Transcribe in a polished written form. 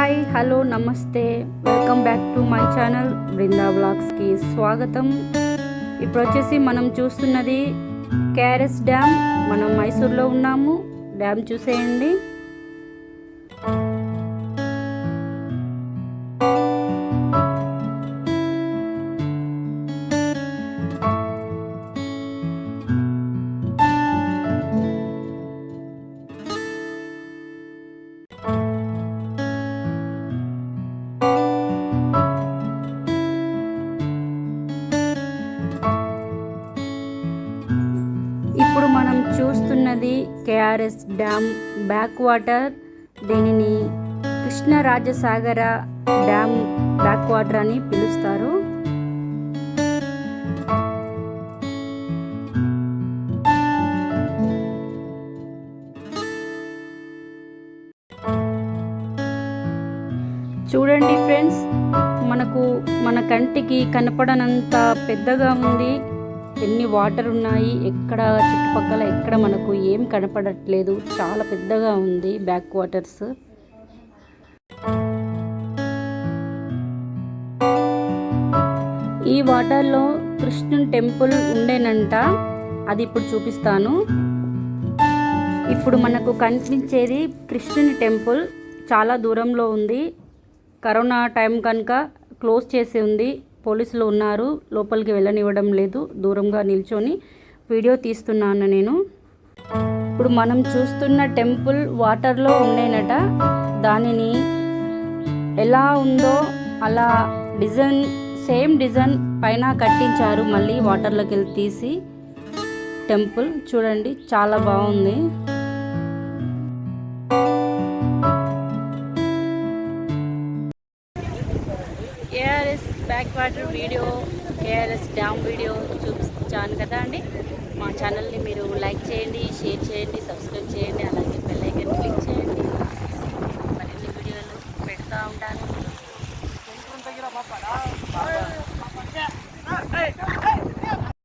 Hi hello నమస్తే welcome back to my channel Brinda వ్లాగ్స్కి స్వాగతం. ఇప్పుడు వచ్చేసి మనం చూస్తున్నది కేఆర్ఎస్ డ్యామ్. మనం మైసూర్లో ఉన్నాము. డ్యామ్ చూసేయండి. ఇప్పుడు మనం చూస్తున్నది కేఆర్ఎస్ డ్యామ్ బ్యాక్ వాటర్. దీనిని కృష్ణరాజసాగర డ్యామ్ బ్యాక్ వాటర్ అని పిలుస్తారు. చూడండి ఫ్రెండ్స్, మన కంటికి కనపడనంత పెద్దగా ఉంది. ఎన్ని వాటర్ ఉన్నాయి, ఎక్కడ చుట్టుపక్కల ఎక్కడ మనకు ఏం కనపడట్లేదు. చాలా పెద్దగా ఉంది బ్యాక్ వాటర్స్. ఈ వాటర్లో కృష్ణుని టెంపుల్ ఉండేనంట. అది ఇప్పుడు చూపిస్తాను. ఇప్పుడు మనకు కనిపించేది కృష్ణుని టెంపుల్. చాలా దూరంలో ఉంది. కరోనా టైం కనుక క్లోజ్ చేసి ఉంది. పోలీసులు ఉన్నారు, లోపలికి వెళ్ళనివ్వడం లేదు. దూరంగా నిల్చొని వీడియో తీస్తున్నాను నేను. ఇప్పుడు మనం చూస్తున్న టెంపుల్ వాటర్లో ఉండేనట. దానిని ఎలా ఉందో అలా సేమ్ డిజైన్ పైన కట్టించారు. మళ్ళీ వాటర్లోకి వెళ్ళి తీసి టెంపుల్ చూడండి, చాలా బాగుంది. KRs back water video, KRs dam video చూపించాను కదా అండి. మా ఛానల్ని మీరు లైక్ చేయండి, షేర్ చేయండి, సబ్స్క్రైబ్ చేయండి, అలాగే బెల్ ఐకాన్ క్లిక్ చేయండి. మరిన్ని వీడియోలు పెడతా ఉంటాను.